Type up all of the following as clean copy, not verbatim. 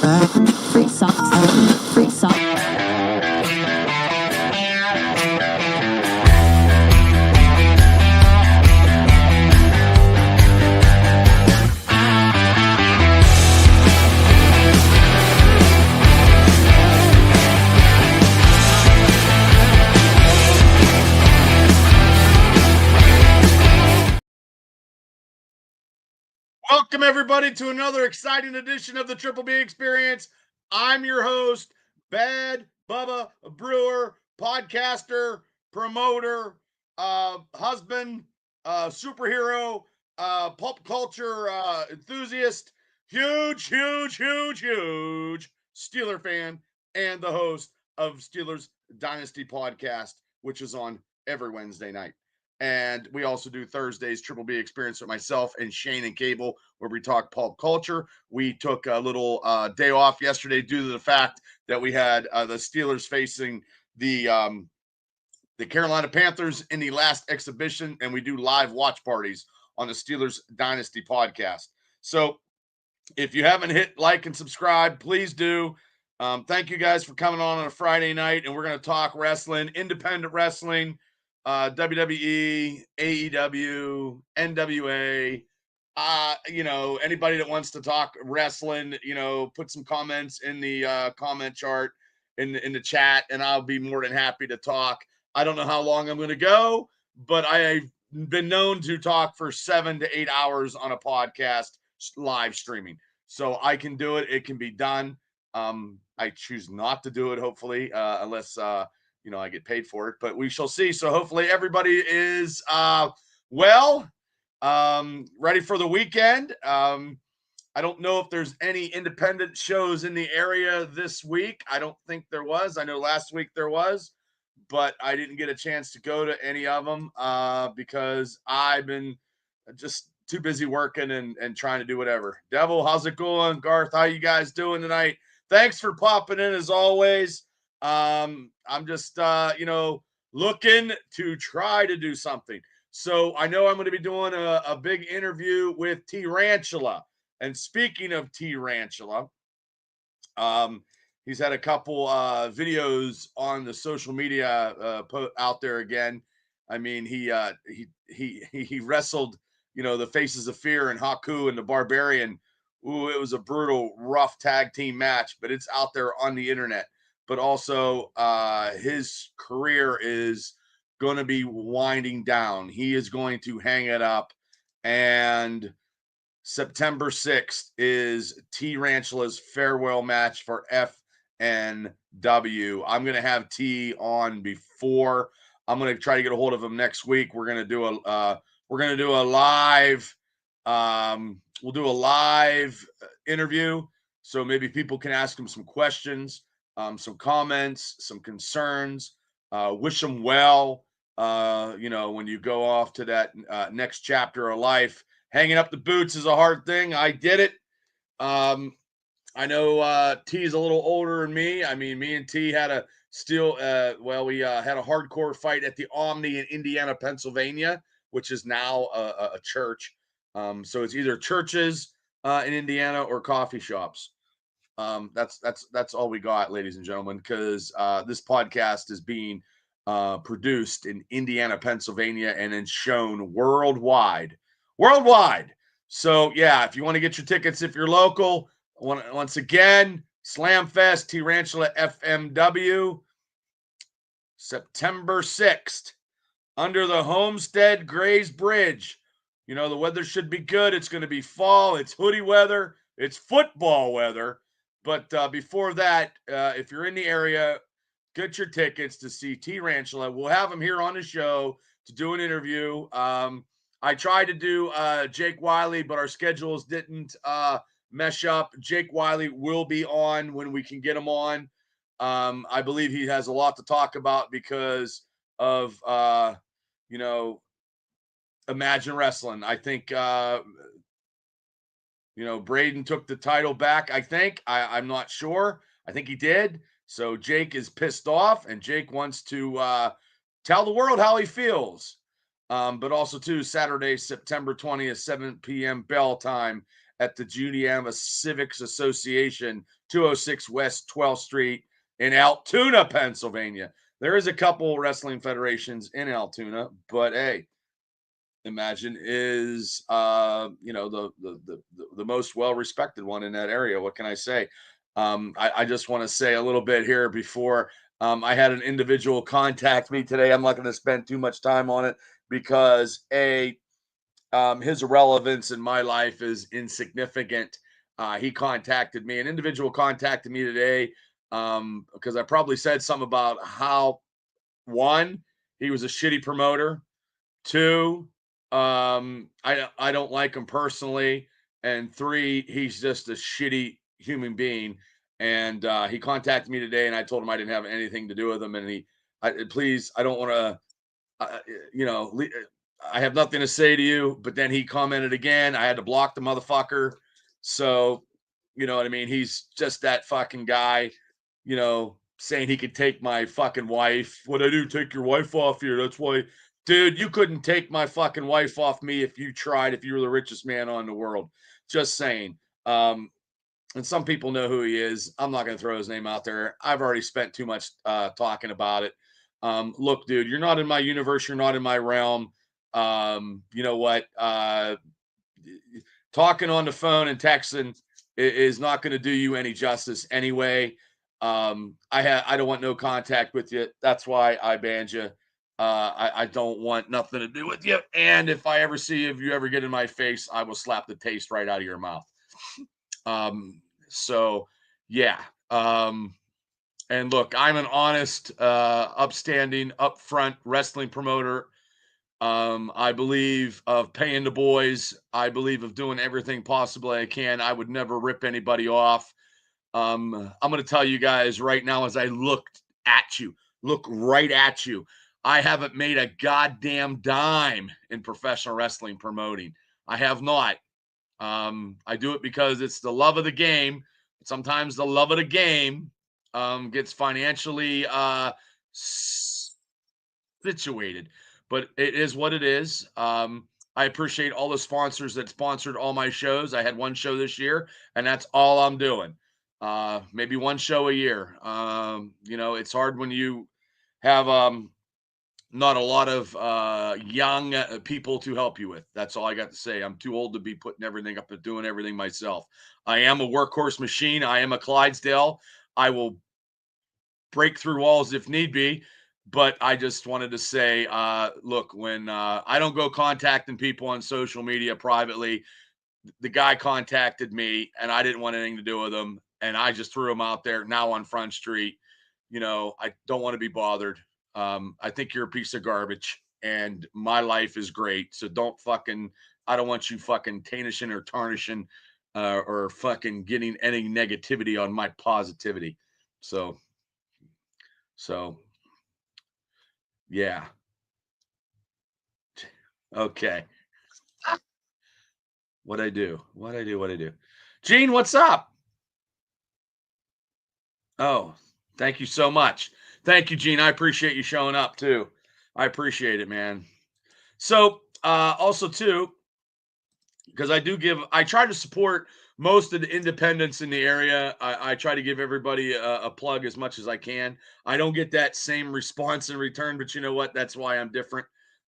Free socks. Free socks. Welcome, everybody, to another exciting edition of the Triple B Experience. I'm your host, Bad Bubba Brewer, podcaster, promoter, husband, superhero, pop culture enthusiast, huge Steeler fan, and the host of Steelers Dynasty Podcast, which is on every Wednesday night. And we also do Thursdays Triple B Experience with myself and Shane and Cable, where we talk pulp culture. We took a little day off yesterday due to the fact that we had the Steelers facing the Carolina Panthers in the last exhibition, and we do live watch parties on the Steelers Dynasty Podcast. So if you haven't hit like and subscribe, please do. Thank you guys for coming on a Friday night, and we're going to talk wrestling, independent wrestling, WWE, AEW, NWA, anybody that wants to talk wrestling, put some comments in the comment chart in the chat, and I'll be more than happy to talk. I don't know how long I'm going to go, but I've been known to talk for 7 to 8 hours on a podcast live streaming. So I can do it. It can be done. I choose not to do it, hopefully, unless I get paid for it, but we shall see. So hopefully everybody is ready for the weekend. I don't know if there's any independent shows in the area this week. I don't think there was. I know last week there was, but I didn't get a chance to go to any of them because I've been just too busy working and trying to do whatever. Devil, how's it going? Garth, how you guys doing tonight? Thanks for popping in as always. I'm just, looking to try to do something. So I know I'm going to be doing a big interview with T-Rantula. And speaking of T-Rantula, he's had a couple videos on the social media out there again. I mean, he wrestled, the Faces of Fear and Haku and the Barbarian. Ooh, it was a brutal, rough tag team match, but it's out there on the internet. But also, his career is going to be winding down. He is going to hang it up, and September 6th is T-Rantula's farewell match for FNW. I'm going to have T on before. I'm going to try to get a hold of him next week. We're going to do a live. We'll do a live interview, so maybe people can ask him some questions, some comments, some concerns. Wish him well. When you go off to that next chapter of life. Hanging up the boots is a hard thing. I did it. I know T is a little older than me. I mean, me and T had a had a hardcore fight at the Omni in Indiana, Pennsylvania, which is now a church. So it's either churches in Indiana or coffee shops. That's all we got, ladies and gentlemen, because this podcast is being produced in Indiana, Pennsylvania, and then shown worldwide. So yeah, if you want to get your tickets, if you're local, once again, Slamfest, T-Rantula FMW, September 6th, under the Homestead Grays Bridge. The weather should be good. It's going to be fall. It's hoodie weather. It's football weather. But before that, if you're in the area, get your tickets to see T-Rantula. We'll have him here on the show to do an interview. I tried to do Jake Wiley, but our schedules didn't mesh up. Jake Wiley will be on when we can get him on. I believe he has a lot to talk about because of, Imagine Wrestling. I think, Braden took the title back, I think. I'm not sure. I think he did. So Jake is pissed off, and Jake wants to tell the world how he feels. But also, too, Saturday, September 20th, 7 p.m. bell time at the Juniama Civics Association, 206 West 12th Street in Altoona, Pennsylvania. There is a couple wrestling federations in Altoona, but hey, Imagine is the most well respected one in that area. What can I say? I just want to say a little bit here before I had an individual contact me today. I'm not going to spend too much time on it because his relevance in my life is insignificant. He contacted me. An individual contacted me today because I probably said something about how one, he was a shitty promoter. Two, I don't like him personally, and three, he's just a shitty human being. And he contacted me today, and I told him I didn't have anything to do with him. And please, I don't want to, you know, I have nothing to say to you. But then he commented again. I had to block the motherfucker. So, you know what I mean? He's just that fucking guy, saying he could take my fucking wife. What I do, take your wife off here. That's why, dude, you couldn't take my fucking wife off me if you tried, if you were the richest man on the world. Just saying. And some people know who he is. I'm not going to throw his name out there. I've already spent too much talking about it. Look, dude, you're not in my universe. You're not in my realm. You know what? Talking on the phone and texting is not going to do you any justice anyway. I don't want no contact with you. That's why I banned you. I don't want nothing to do with you. And if I ever see you, if you ever get in my face, I will slap the taste right out of your mouth. So yeah. And look, I'm an honest, upstanding, upfront wrestling promoter. I believe of paying the boys. I believe of doing everything possible I can. I would never rip anybody off. I'm going to tell you guys right now, as I look right at you, I haven't made a goddamn dime in professional wrestling promoting. I have not. I do it because it's the love of the game. Sometimes the love of the game gets financially situated, but it is what it is. I appreciate all the sponsors that sponsored all my shows. I had one show this year, and that's all I'm doing. Maybe one show a year. It's hard when you have not a lot of young people to help you with. That's all I got to say. I'm too old to be putting everything up and doing everything myself. I am a workhorse machine. I am a Clydesdale. I will break through walls if need be. But I just wanted to say, look, when I don't go contacting people on social media privately, the guy contacted me and I didn't want anything to do with him. And I just threw him out there now on Front Street. I don't want to be bothered. I think you're a piece of garbage and my life is great. So I don't want you fucking tarnishing or tarnishing or fucking getting any negativity on my positivity. So yeah. Okay. What I do. Gene, what's up? Oh, thank you so much. Thank you, Gene. I appreciate you showing up too. I appreciate it, man. So, also too, because I try to support most of the independents in the area. I try to give everybody a plug as much as I can. I don't get that same response in return, but you know what? That's why I'm different.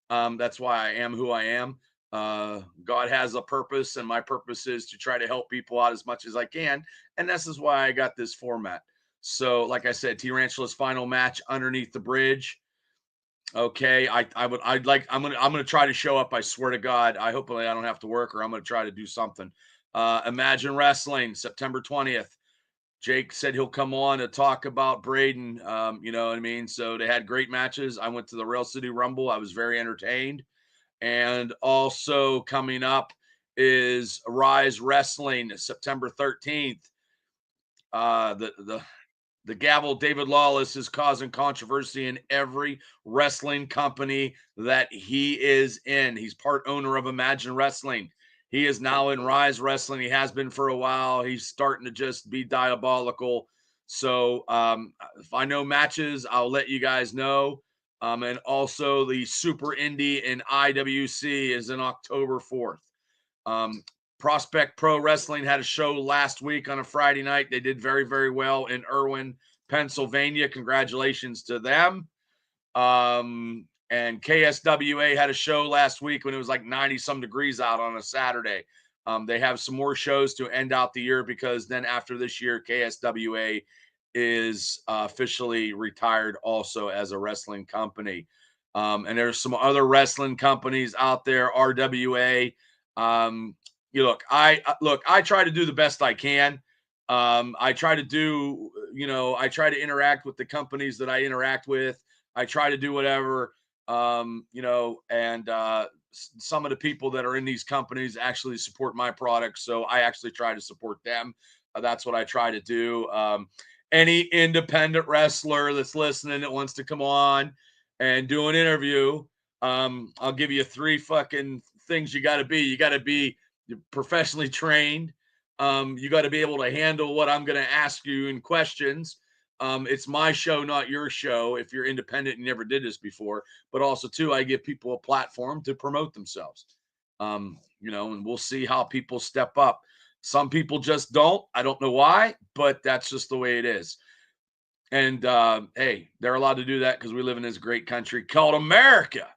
That's why I am who I am. God has a purpose, and my purpose is to try to help people out as much as I can. And this is why I got this format. So, like I said, Tarantula's final match underneath the bridge. Okay, I'm gonna try to show up. I swear to God. Hopefully I don't have to work, or I'm gonna try to do something. Imagine Wrestling, September 20th. Jake said he'll come on to talk about Braden. You know what I mean? So they had great matches. I went to the Rail City Rumble. I was very entertained. And also coming up is Rise Wrestling, September 13th. The gavel David Lawless is causing controversy in every wrestling company that he is in. He's part owner of Imagine Wrestling. He is now in Rise Wrestling. He has been for a while. He's starting to just be diabolical. So if I know matches, I'll let you guys know. And also the Super Indy in IWC is in October 4th. Prospect Pro Wrestling had a show last week on a Friday night. They did very, very well in Irwin, Pennsylvania. Congratulations to them. And KSWA had a show last week when it was like 90 some degrees out on a Saturday. They have some more shows to end out the year because then after this year, KSWA is officially retired also as a wrestling company. And there's some other wrestling companies out there, RWA. I try to do the best I can. I try to do, I try to interact with the companies that I interact with. I try to do whatever, and some of the people that are in these companies actually support my products. So I actually try to support them. That's what I try to do. Any independent wrestler that's listening that wants to come on and do an interview, I'll give you 3 fucking things you got to be. You got to be professionally trained. You got to be able to handle what I'm going to ask you in questions. It's my show, not your show. If you're independent and never did this before, but also too, I give people a platform to promote themselves. And we'll see how people step up. Some people just don't. I don't know why, but that's just the way it is. And hey, they're allowed to do that because we live in this great country called America.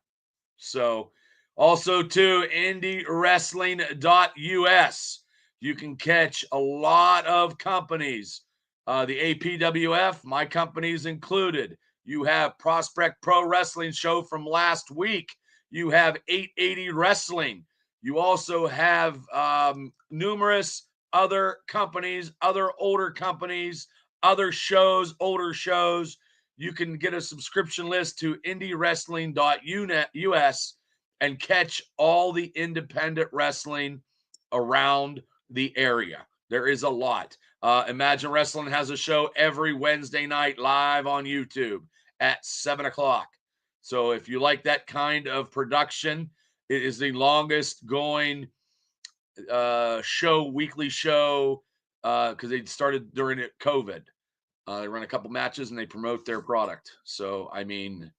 So also to indywrestling.us, you can catch a lot of companies. The APWF, my company's included. You have Prospect Pro Wrestling show from last week. You have 880 Wrestling. You also have numerous other companies, other older companies, other shows, older shows. You can get a subscription list to indywrestling.us and catch all the independent wrestling around the area. There is a lot. Imagine Wrestling has a show every Wednesday night live on YouTube at 7 o'clock. So if you like that kind of production, it is the longest going weekly show, because they started during COVID. They run a couple matches and they promote their product. So, I mean,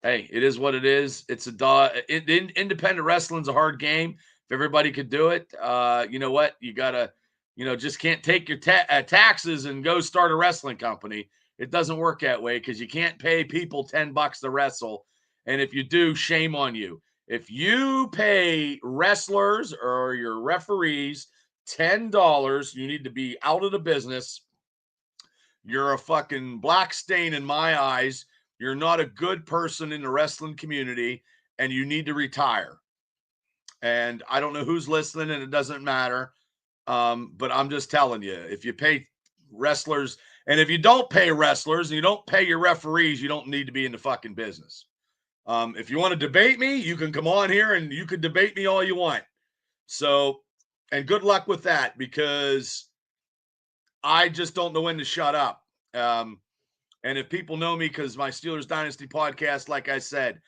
hey, it is what it is. It's independent wrestling's a hard game. If everybody could do it, you know what? You got to, just can't take your taxes and go start a wrestling company. It doesn't work that way because you can't pay people $10 to wrestle. And if you do, shame on you. If you pay wrestlers or your referees $10, you need to be out of the business. You're a fucking black stain in my eyes. You're not a good person in the wrestling community, and you need to retire. And I don't know who's listening, and it doesn't matter. But I'm just telling you, if you pay wrestlers, and if you don't pay wrestlers and you don't pay your referees, you don't need to be in the fucking business. If you want to debate me, you can come on here and you can debate me all you want. So, and good luck with that, because I just don't know when to shut up. And if people know me, because my Steelers Dynasty podcast, like I said,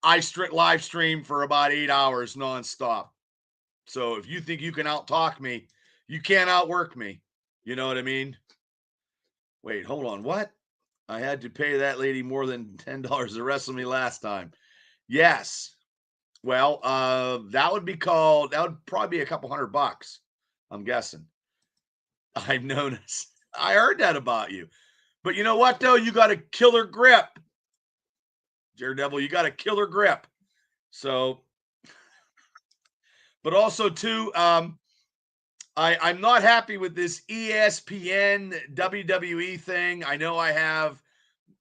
I live stream for about 8 hours nonstop. So if you think you can out-talk me, you can't outwork me. You know what I mean? Wait, hold on. What? I had to pay that lady more than $10 to wrestle me last time. Yes. Well, that would probably be a couple $100, I'm guessing. I noticed. I heard that about you. But you know what, though? You got a killer grip. Daredevil, you got a killer grip. So, but also, too, I'm not happy with this ESPN WWE thing. I know I have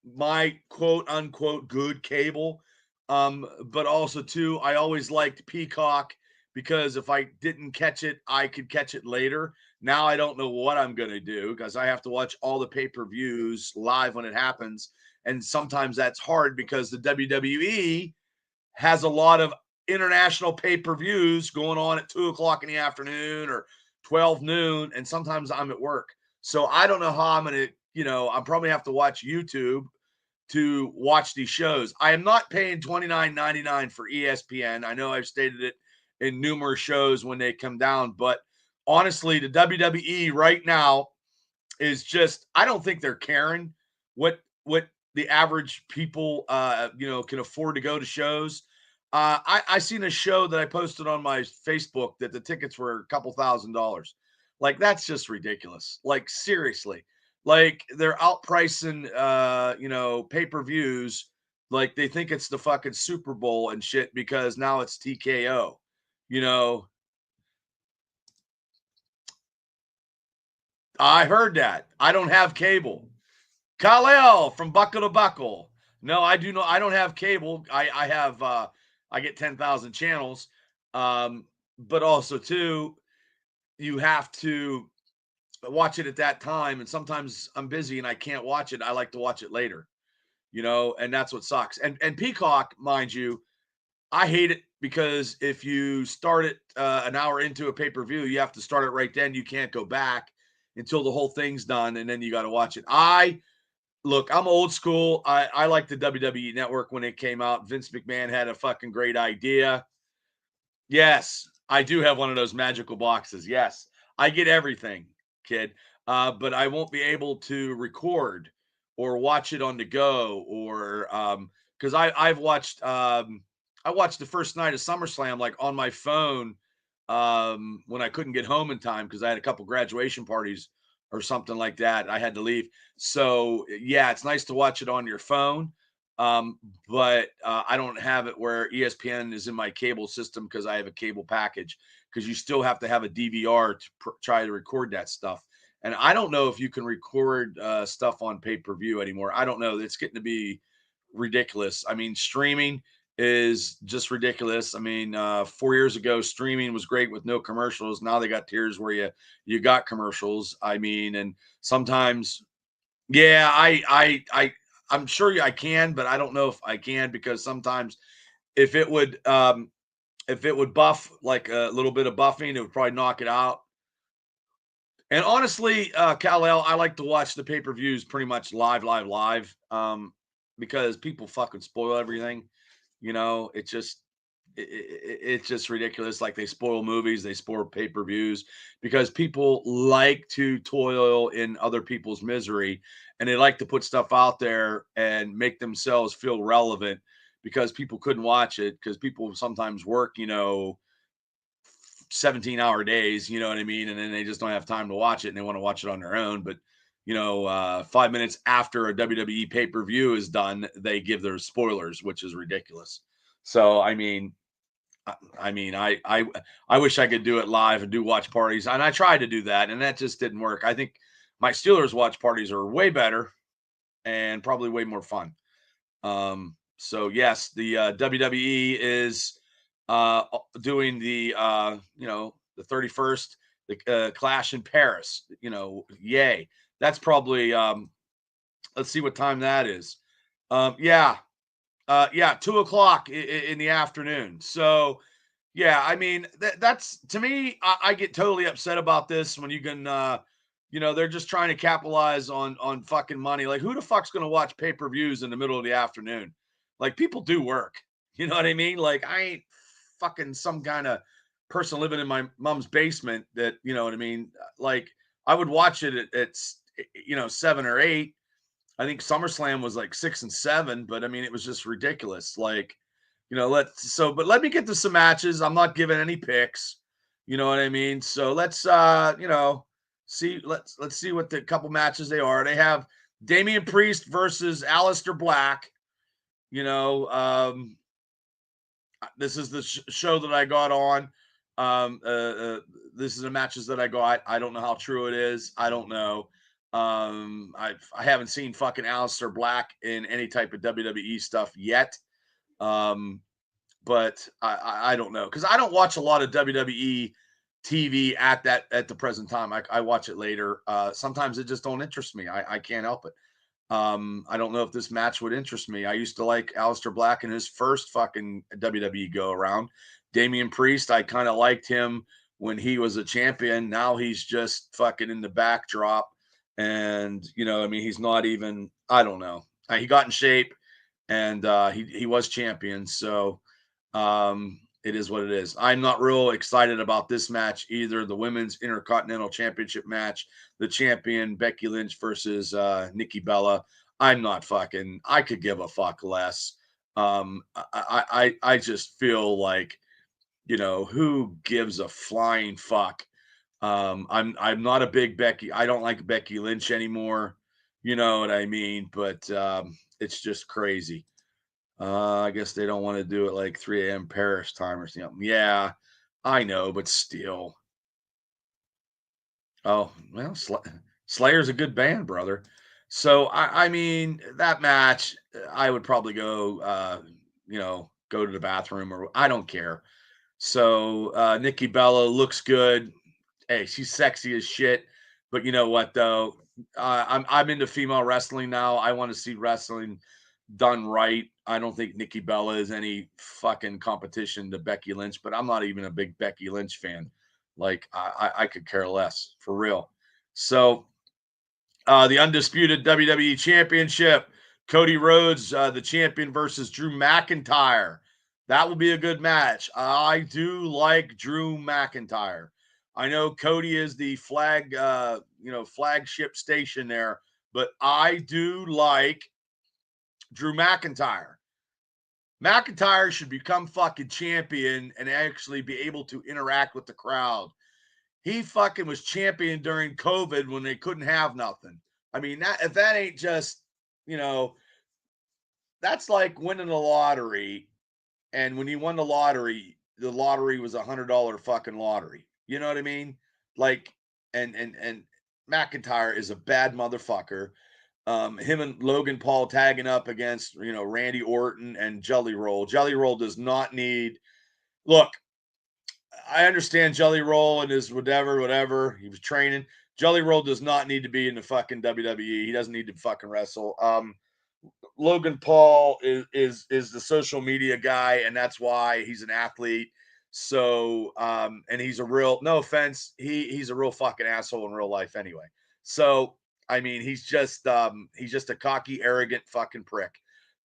my quote-unquote good cable. But also, too, I always liked Peacock, because if I didn't catch it, I could catch it later. Now I don't know what I'm going to do, because I have to watch all the pay-per-views live when it happens. And sometimes that's hard because the WWE has a lot of international pay-per-views going on at 2 o'clock in the afternoon or 12 noon. And sometimes I'm at work. So I don't know how I'm going to, I'm probably have to watch YouTube to watch these shows. I am not paying $29.99 for ESPN. I know I've stated it in numerous shows when they come down, but honestly, the WWE right now is just, I don't think they're caring what the average people, can afford to go to shows. I seen a show that I posted on my Facebook that the tickets were a couple $1,000s. Like, that's just ridiculous. Like, seriously. Like, they're outpricing pay-per-views. Like, they think it's the fucking Super Bowl and shit because now it's TKO. You know, I heard that. I don't have cable. Kal-El from Buckle to Buckle. No, I do not. I don't have cable. I have I get 10,000 channels. But also too, you have to watch it at that time. And sometimes I'm busy and I can't watch it. I like to watch it later, and that's what sucks. And Peacock, mind you, I hate it because if you start it an hour into a pay-per-view, you have to start it right then. You can't go back until the whole thing's done, and then you got to watch it. Look, I'm old school. I like the WWE Network when it came out. Vince McMahon had a fucking great idea. Yes, I do have one of those magical boxes. Yes, I get everything, kid. But I won't be able to record or watch it on the go or because I watched the first night of SummerSlam like on my phone when I couldn't get home in time because I had a couple graduation parties or something like that. I had to leave. So yeah, it's nice to watch it on your phone. Um, but I don't have it where ESPN is in my cable system because I have a cable package because you still have to have a DVR to try to record that stuff. And I don't know if you can record stuff on pay-per-view anymore. I don't know. It's getting to be ridiculous. I mean, streaming is just ridiculous. I mean, 4 years ago, streaming was great with no commercials. Now they got tiers where you got commercials. I mean, and sometimes, yeah, I'm sure I can, but I don't know if I can because sometimes if it would buff like a little bit of buffing, it would probably knock it out. And honestly, Kal-El, I like to watch the pay-per-views pretty much live, because people fucking spoil everything. It just it's just ridiculous. Like they spoil movies, they spoil pay-per-views because people like to toil in other people's misery and they like to put stuff out there and make themselves feel relevant because people couldn't watch it because people sometimes work, 17-hour days, you know what I mean? And then they just don't have time to watch it and they want to watch it on their own. But 5 minutes after a WWE pay-per-view is done, they give their spoilers, which is ridiculous. So I wish I could do it live and do watch parties. And I tried to do that, and that just didn't work. I think my Steelers watch parties are way better and probably way more fun. So yes, the WWE is doing the the 31st, the Clash in Paris. Yay! That's probably let's see what time that is. Yeah, 2 o'clock in the afternoon. So yeah, I mean that's to me. I get totally upset about this when you can. They're just trying to capitalize on fucking money. Like, who the fuck's gonna watch pay-per-views in the middle of the afternoon? Like, people do work. You know what I mean? Like, I ain't fucking some kind of person living in my mom's basement that, you know what I mean? Like, I would watch it at 7 or 8. I think SummerSlam was like 6 and 7, but I mean, it was just ridiculous. Like, but let me get to some matches. I'm not giving any picks. You know what I mean? So let's see, let's see what the couple matches they are. They have Damian Priest versus Aleister Black. This is the show that I got on. This is the matches that I got. I don't know how true it is. I don't know. I haven't seen fucking Aleister Black in any type of WWE stuff yet. But I don't know because I don't watch a lot of WWE TV at the present time. I watch it later. Sometimes it just don't interest me. I can't help it. I don't know if this match would interest me. I used to like Aleister Black in his first fucking WWE go around. Damian Priest, I kind of liked him when he was a champion. Now he's just fucking in the backdrop. And, I mean, he's not even, I don't know. He got in shape and he was champion. So it is what it is. I'm not real excited about this match either. The women's Intercontinental Championship match, the champion Becky Lynch versus Nikki Bella. I could give a fuck less. I just feel like, who gives a flying fuck? I'm not a big Becky. I don't like Becky Lynch anymore. You know what I mean? But it's just crazy. I guess they don't want to do it like 3 a.m. Paris time or something. Yeah, I know, but still. Oh, well, Slayer's a good band, brother. So I mean, that match, I would probably go, go to the bathroom, or I don't care. So Nikki Bella looks good. Hey, she's sexy as shit. But you know what though? I'm into female wrestling now. I want to see wrestling done right. I don't think Nikki Bella is any fucking competition to Becky Lynch, but I'm not even a big Becky Lynch fan. Like I could care less for real. So the undisputed WWE Championship, Cody Rhodes, the champion, versus Drew McIntyre. That will be a good match. I do like Drew McIntyre. I know Cody is the flagship station there, but I do like Drew McIntyre. McIntyre should become fucking champion and actually be able to interact with the crowd. He fucking was champion during COVID when they couldn't have nothing. I mean, if that ain't just, you know, that's like winning the lottery. And when you won the lottery was $100 fucking lottery. You know what I mean? Like, and McIntyre is a bad motherfucker. Him and Logan Paul tagging up against, Randy Orton and Jelly Roll. Jelly Roll does not need. Look, I understand Jelly Roll and his whatever. He was training. Jelly Roll does not need to be in the fucking WWE. He doesn't need to fucking wrestle. Logan Paul is the social media guy, and that's why he's an athlete. So, and he's a real, no offense, he's a real fucking asshole in real life anyway. So, I mean, he's just a cocky, arrogant fucking prick.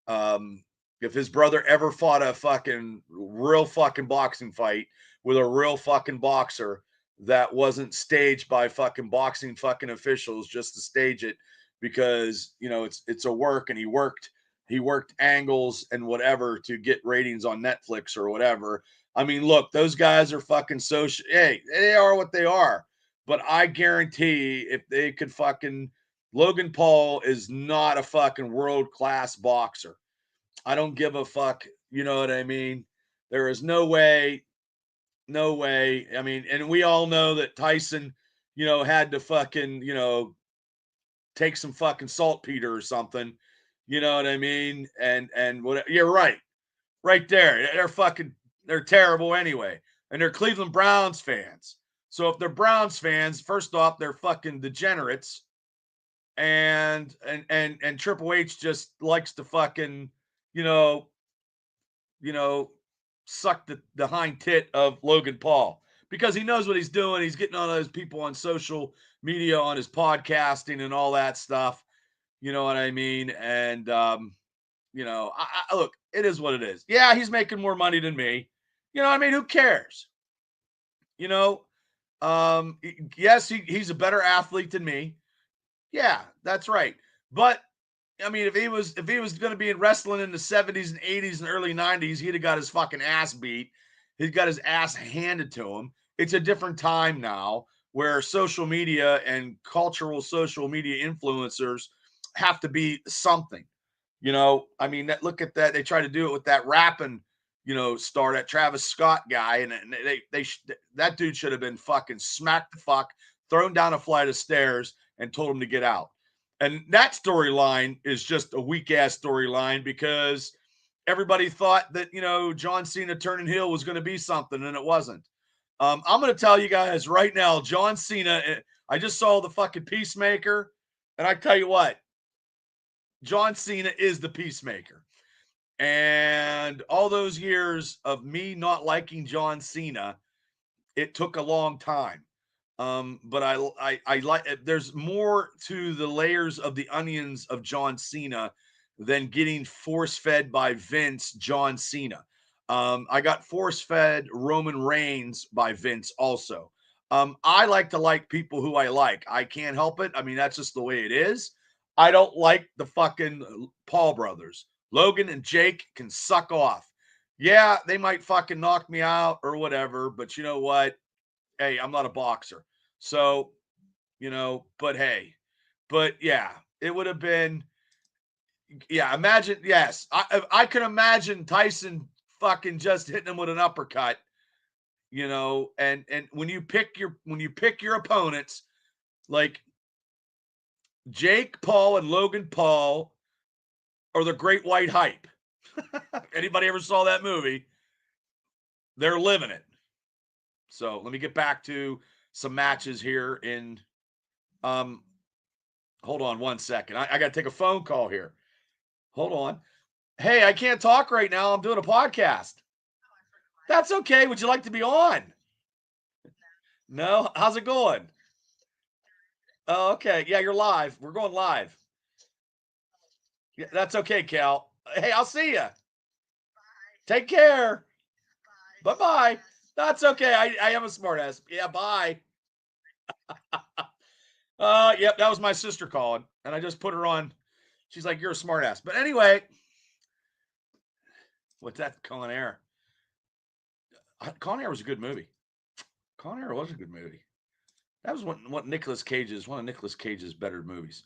If his brother ever fought a fucking real fucking boxing fight with a real fucking boxer that wasn't staged by fucking boxing fucking officials just to stage it, because it's a work, and he worked angles and whatever to get ratings on Netflix or whatever. I mean, look, those guys are fucking social. Hey, they are what they are. But I guarantee if they could fucking, Logan Paul is not a fucking world class boxer. I don't give a fuck. You know what I mean? There is no way. No way. I mean, and we all know that Tyson, had to fucking, take some fucking saltpeter or something. You know what I mean? And what, you're right. Right there. They're terrible anyway. And they're Cleveland Browns fans. So if they're Browns fans, first off, they're fucking degenerates. And Triple H just likes to fucking, you know, you know, suck the hind tit of Logan Paul, because he knows what he's doing. He's getting all those people on social media, on his podcasting and all that stuff. You know what I mean? And, look, it is what it is. Yeah, he's making more money than me. You know what I mean? Who cares? You know, yes, he's a better athlete than me. Yeah, that's right. But I mean, if he was going to be in wrestling in the 70s and 80s and early 90s, he'd have got his fucking ass beat. He's got his ass handed to him. It's a different time now, where social media and cultural social media influencers have to be something. I mean, look at that. They try to do it with that rapping, star, that Travis Scott guy, and that dude should have been fucking smacked the fuck, thrown down a flight of stairs, and told him to get out. And that storyline is just a weak ass storyline, because everybody thought that, John Cena turning heel was going to be something, and it wasn't. I'm going to tell you guys right now, John Cena, I just saw the fucking Peacemaker, and I tell you what, John Cena is the Peacemaker. And all those years of me not liking John Cena, it took a long time. But I like, there's more to the layers of the onions of John Cena than getting force fed by Vince John Cena. I got force fed Roman Reigns by Vince also. I like to like people who I like. I can't help it. I mean, that's just the way it is. I don't like the fucking Paul brothers. Logan and Jake can suck off. Yeah, they might fucking knock me out or whatever, but you know what? Hey, I'm not a boxer. So, but hey. But yeah, it would have been, yeah, imagine, yes. I can imagine Tyson fucking just hitting him with an uppercut, and when you pick your opponents, like Jake Paul and Logan Paul are the Great White Hype. Anybody ever saw that movie? They're living it. So let me get back to some matches here in hold on one second. I gotta take a phone call here. Hold on. Hey, I can't talk right now. I'm doing a podcast. That's okay. Would you like to be on? No? How's it going? Oh, okay. Yeah, you're live. We're going live. Yeah, that's okay, Cal. Hey, I'll see you. Take care. Bye-bye. That's okay. I am a smartass. Yeah, bye. Yep, that was my sister calling, and I just put her on. She's like, "You're a smartass." But anyway, what's that? Con Air. Con Air was a good movie. Con Air was a good movie. That was one of Nicolas Cage's better movies.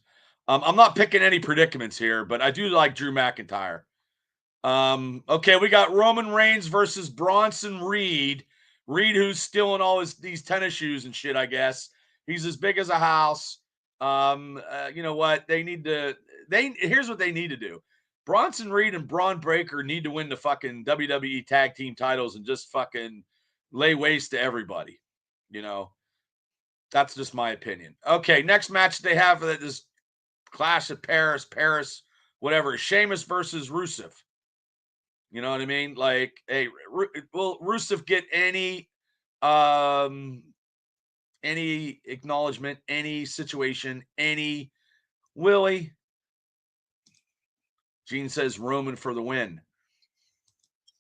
I'm not picking any predicaments here, but I do like Drew McIntyre. Okay, we got Roman Reigns versus Bronson Reed. Reed, who's stealing all these tennis shoes and shit, I guess. He's as big as a house. You know what? Here's what they need to do. Bronson Reed and Braun Breaker need to win the fucking WWE tag team titles and just fucking lay waste to everybody. That's just my opinion. Okay, next match they have this Clash of Paris, whatever. Sheamus versus Rusev. You know what I mean? Like, hey, will Rusev get any acknowledgement, any situation, any Willie? Gene says Roman for the win.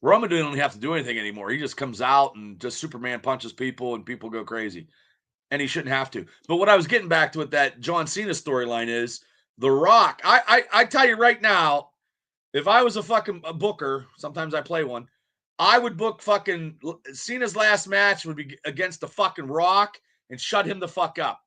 Roman doesn't have to do anything anymore. He just comes out and just Superman punches people and people go crazy. And he shouldn't have to. But what I was getting back to with that John Cena storyline is The Rock. I tell you right now, if I was a booker, sometimes I play one, I would book fucking Cena's last match would be against the fucking Rock and shut him the fuck up.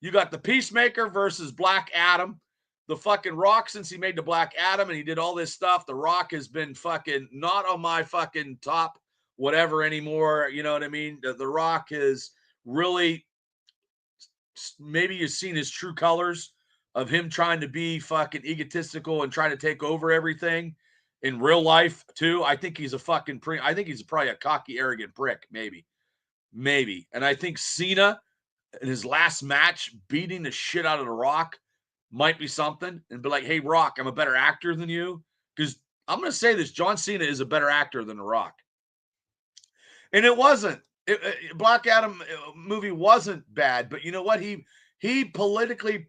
You got the Peacemaker versus Black Adam. The fucking Rock, since he made the Black Adam and he did all this stuff, the Rock has been fucking not on my fucking top whatever anymore. You know what I mean? The Rock is really, maybe you've seen his true colors of him trying to be fucking egotistical and trying to take over everything in real life too. I think he's I think he's probably a cocky, arrogant prick, maybe. And I think Cena in his last match beating the shit out of the Rock might be something, and be like, "Hey, Rock, I'm a better actor than you." Because I'm going to say this, John Cena is a better actor than the Rock. And it wasn't. Black Adam movie wasn't bad, but you know what? He politically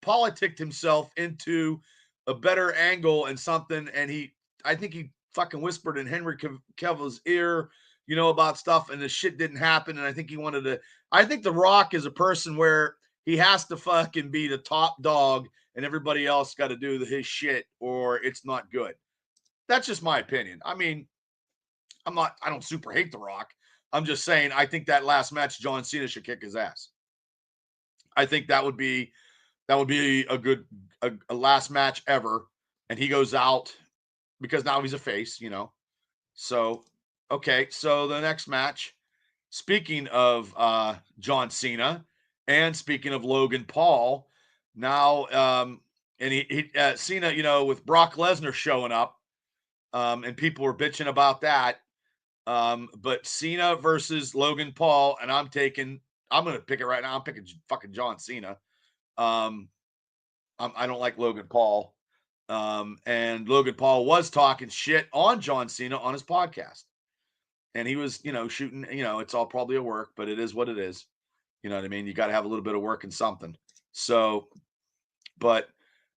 politicked himself into a better angle and something, and I think he fucking whispered in Henry Cavill's ear, about stuff, and the shit didn't happen. And I think he wanted to. I think The Rock is a person where he has to fucking be the top dog, and everybody else got to do his shit, or it's not good. That's just my opinion. I mean, I don't super hate The Rock. I'm just saying, I think that last match, John Cena should kick his ass. I think that would be a good a last match ever, and he goes out because now he's a face. So okay, so the next match, speaking of John Cena and speaking of Logan Paul, now and Cena, with Brock Lesnar showing up, and people were bitching about that. But Cena versus Logan Paul, and I'm going to pick it right now. I'm picking fucking John Cena. I don't like Logan Paul. And Logan Paul was talking shit on John Cena on his podcast. And he was, shooting, it's all probably a work, but it is what it is. You know what I mean? You got to have a little bit of work in something. So, but,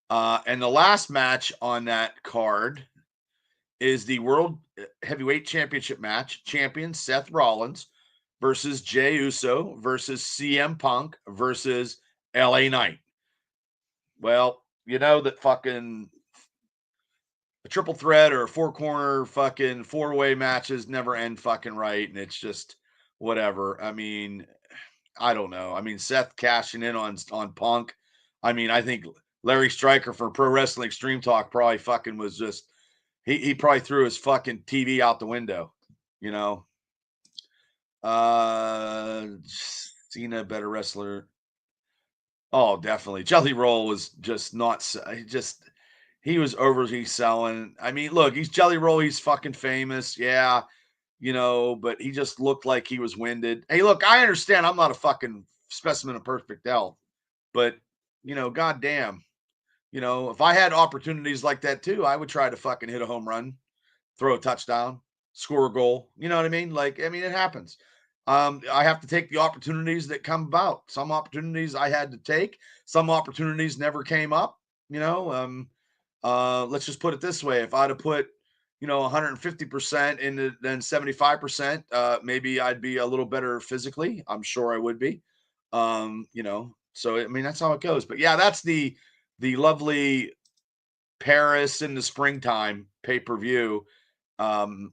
and the last match on that card is the World Heavyweight Championship match. Champion Seth Rollins versus Jey Uso versus CM Punk versus LA Knight. Well, you know that fucking a triple threat or a four corner fucking four-way matches never end fucking right. And it's just whatever. I mean, I don't know. I mean, Seth cashing in on Punk. I mean, I think Larry Stryker from Pro Wrestling Extreme Talk probably fucking was just he probably threw his fucking TV out the window, you know. Cena better wrestler. Oh, definitely. Jelly Roll was just not he was overly selling. I mean, look, he's Jelly Roll, he's fucking famous. Yeah, but he just looked like he was winded. Hey, look, I understand I'm not a fucking specimen of perfect health, but goddamn, if I had opportunities like that too, I would try to fucking hit a home run, throw a touchdown, score a goal. You know what I mean? Like, I mean, it happens. I have to take the opportunities that come about. Some opportunities I had to take, some opportunities never came up, you know. Let's just put it this way. If I'd have put, 150% into then 75%, maybe I'd be a little better physically. I'm sure I would be. So I mean that's how it goes. But yeah, that's the lovely Paris in the springtime pay-per-view. And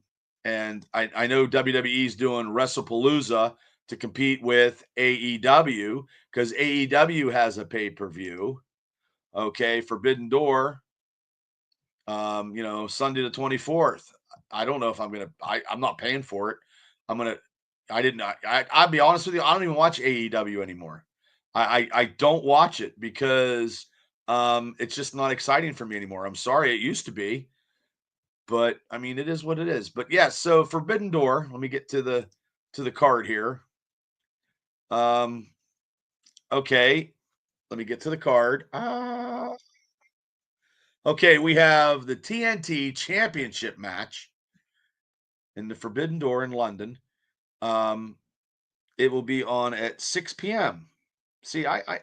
I know WWE's doing WrestlePalooza to compete with AEW because AEW has a pay-per-view. Okay, Forbidden Door. Sunday the 24th. I don't know if I'm not paying for it. I didn't I'll be honest with you, I don't even watch AEW anymore. I don't watch it because it's just not exciting for me anymore. I'm sorry, it used to be, but I mean it is what it is. But yeah, so Forbidden Door, let me get to the card here. Um okay, let me get to the card. Okay, we have the TNT Championship match in the Forbidden Door in London. Um, it will be on at 6 p.m. See, well,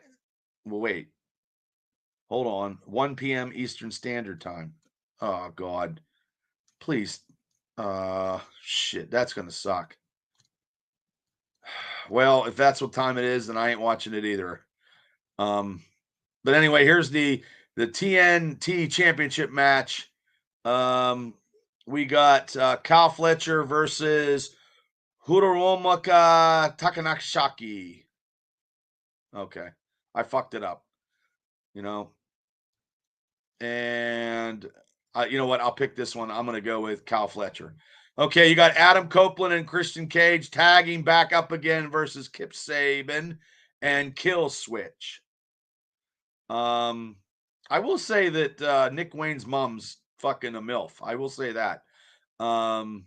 wait, hold on, 1 p.m. Eastern Standard Time. Oh God, please, shit, that's gonna suck. Well, if that's what time it is, then I ain't watching it either. Um, but anyway, here's the TNT Championship match. Um, we got Kyle Fletcher versus Hiromaka Takanashaki. Okay. I fucked it up, you know. And you know what? I'll pick this one. I'm going to go with Kyle Fletcher. Okay, you got Adam Copeland and Christian Cage tagging back up again versus Kip Sabian and Kill Switch. I will say that Nick Wayne's mom's fucking a MILF. I will say that. I'm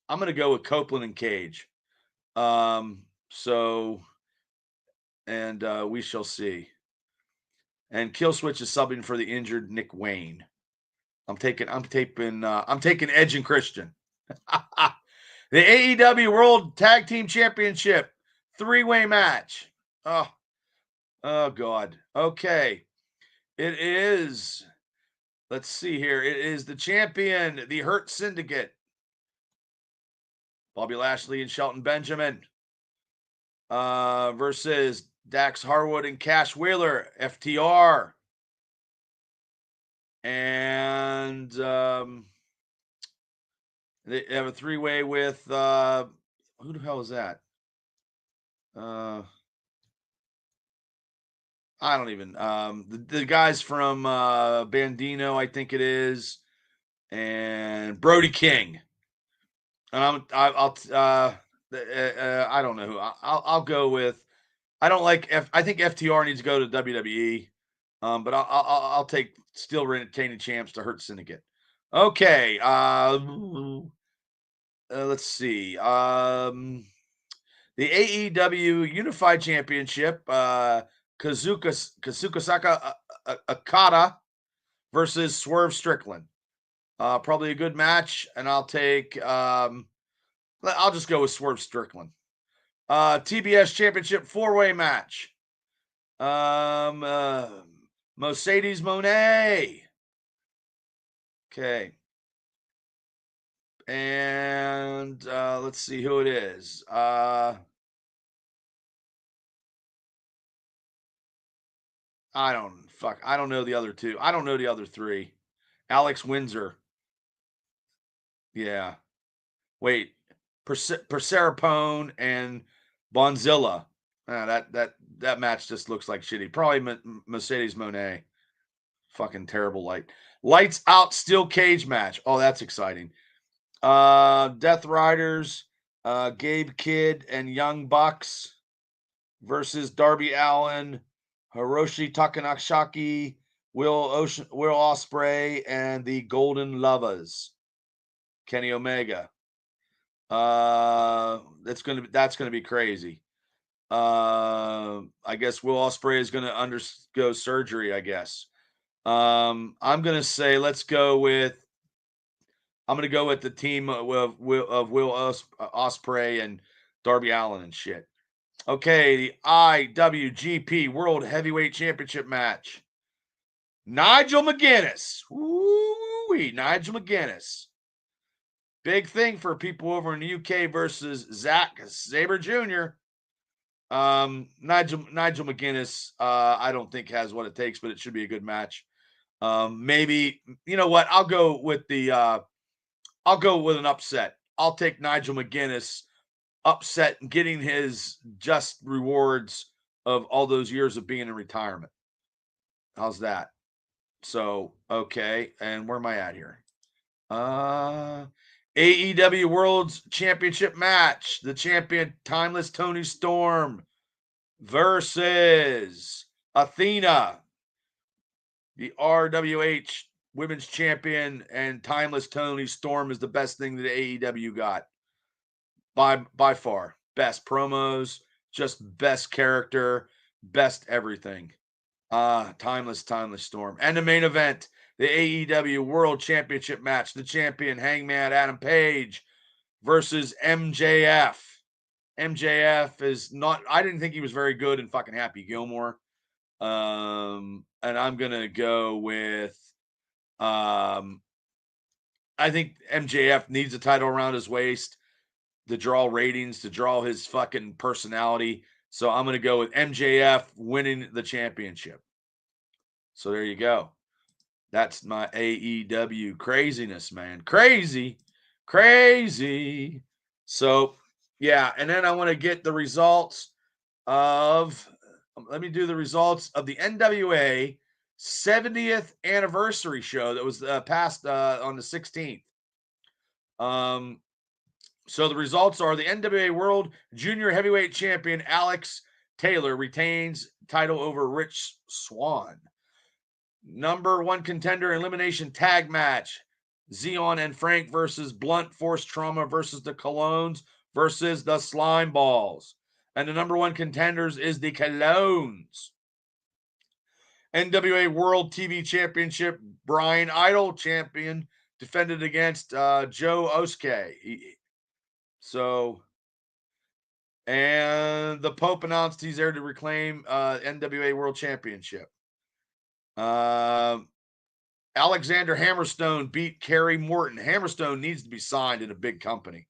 going to go with Copeland and Cage. So and we shall see. And Kill Switch is subbing for the injured Nick Wayne. I'm taking Edge and Christian. The AEW World Tag Team Championship 3-way match. Oh God. Okay. It is, let's see here. It is the champion, the Hurt Syndicate. Bobby Lashley and Shelton Benjamin. Versus Dax Harwood and Cash Wheeler, FTR. And they have a 3-way with who the hell is that? I don't even the guys from Bandino, I think it is, and Brody King. And I'll I don't know who I'll go with. I don't like I think FTR needs to go to WWE. But I'll take still retaining champs to Hurt Syndicate. Okay. Let's see. The AEW Unified Championship. Kazukasaka Okada versus Swerve Strickland. Probably a good match, and I'll take. I'll just go with Swerve Strickland. TBS Championship 4-way match. Mercedes Moné. Okay. And let's see who it is. I don't know the other two. I don't know the other three. Alex Windsor. Yeah. Wait. Perserapone and Bonzilla. That match just looks like shitty. Probably Mercedes Monet. Fucking terrible light. Lights out steel cage match. Oh, that's exciting. Death Riders, Gabe Kidd and Young Bucks versus Darby Allin, Hiroshi Takanashiki, Will Ospreay, and the Golden Lovers. Kenny Omega. That's gonna be crazy. I guess Will Ospreay is gonna undergo surgery. I guess. I'm gonna say I'm gonna go with the team of Will Ospreay and Darby Allin and shit. Okay, the IWGP World Heavyweight Championship match. Nigel McGuinness. Woo-wee, Nigel McGuinness. Big thing for people over in the UK versus Zack Sabre Jr. Nigel McGuinness, I don't think has what it takes, but it should be a good match. Maybe, you know what? I'll go with an upset. I'll take Nigel McGuinness upset and getting his just rewards of all those years of being in retirement. How's that? So, okay. And where am I at here? AEW World's Championship match. The champion, Timeless Tony Storm versus Athena, the RWH Women's Champion, and Timeless Tony Storm is the best thing that AEW got. By far. Best promos, just best character, best everything. Timeless Storm. And the main event, the AEW World Championship match, the champion Hangman Adam Page versus MJF. MJF is not, I didn't think he was very good in fucking Happy Gilmore. And I'm gonna go with I think MJF needs a title around his waist to draw ratings, to draw his fucking personality. So I'm going to go with MJF winning the championship. So there you go. That's my AEW craziness, man. Crazy. So, yeah. And then I want to get the results let me do the results of the NWA 70th anniversary show that was passed on the 16th. So the results are the NWA World Junior Heavyweight Champion Alex Taylor retains title over Rich Swann. Number one contender elimination tag match. Zeon and Frank versus Blunt Force Trauma versus the Colognes versus the Slime Balls. And the number one contenders is the Colognes. NWA World TV Championship, Brian Idol champion, defended against Joe Osuke. And the Pope announced he's there to reclaim NWA World Championship. Alexander Hammerstone beat Kerry Morton. Hammerstone needs to be signed in a big company.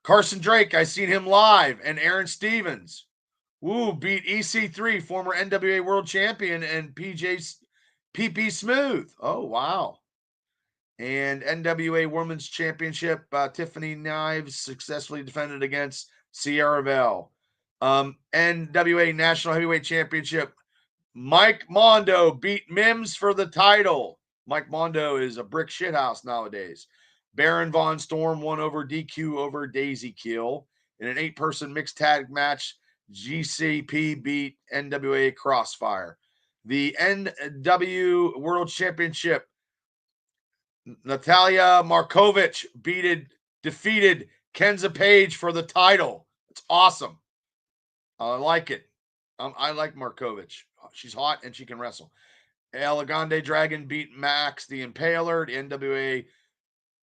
Carson Drake, I seen him live, and Aaron Stevens. Beat EC3, former NWA World Champion, and PP Smooth. Oh, wow. And NWA Women's Championship, Tiffany Knives successfully defended against Sierra Bell. NWA National Heavyweight Championship, Mike Mondo beat Mims for the title. Mike Mondo is a brick shithouse nowadays. Baron Von Storm won over DQ over Daisy Kill. In an 8-person mixed tag match, GCP beat NWA Crossfire. The NW World Championship, Natalia Markovich defeated Kenza Page for the title. It's awesome. I like it. I like Markovich. She's hot and she can wrestle. Elegante Dragon beat Max the Impaler. The NWA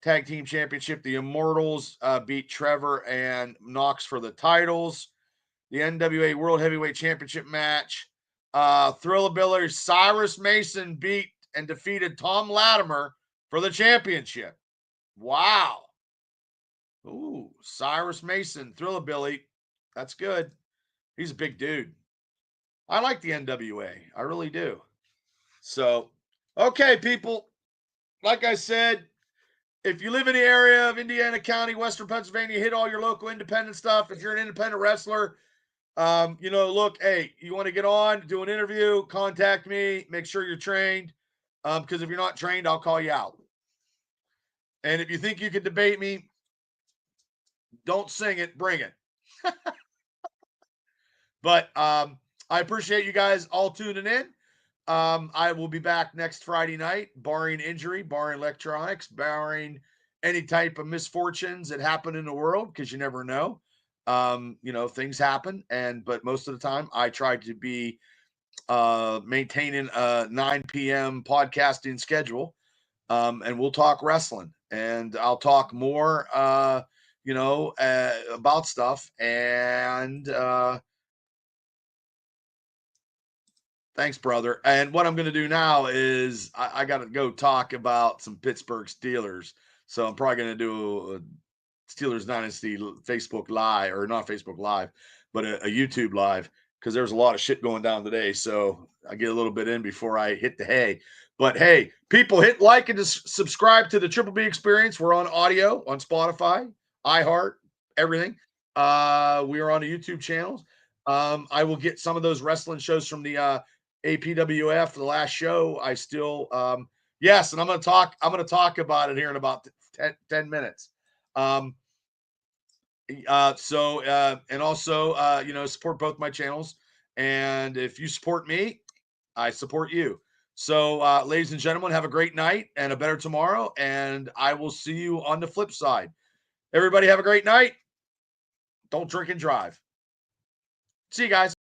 Tag Team Championship, the Immortals beat Trevor and Knox for the titles. The NWA World Heavyweight Championship match, Thrillability Cyrus Mason beat and defeated Tom Latimer for the championship. Wow. Ooh, Cyrus Mason, Thrillability. That's good. He's a big dude. I like the NWA. I really do. So, okay, people. Like I said, if you live in the area of Indiana County, Western Pennsylvania, hit all your local independent stuff. If you're an independent wrestler, look, hey, you want to get on, do an interview, contact me, make sure you're trained. Because if you're not trained, I'll call you out. And if you think you can debate me, don't sing it, bring it. But I appreciate you guys all tuning in. I will be back next Friday night, barring injury, barring electronics, barring any type of misfortunes that happen in the world, because you never know. Things happen, but most of the time I try to be maintaining a 9 p.m. podcasting schedule. And we'll talk wrestling, and I'll talk more, about stuff. And thanks, brother. And what I'm going to do now is I got to go talk about some Pittsburgh Steelers. So I'm probably going to do a Steelers Dynasty Facebook Live, or not Facebook Live, but a YouTube Live, because there's a lot of shit going down today. So I get a little bit in before I hit the hay. But hey, people, hit like and subscribe to the Triple B Experience. We're on audio on Spotify, iHeart, everything. We are on the YouTube channels. I will get some of those wrestling shows from the APWF, the last show. I still, yes, and I'm going to talk about it here in about 10 minutes. And also, support both my channels. And if you support me, I support you. So, ladies and gentlemen, have a great night and a better tomorrow. And I will see you on the flip side. Everybody have a great night. Don't drink and drive. See you guys.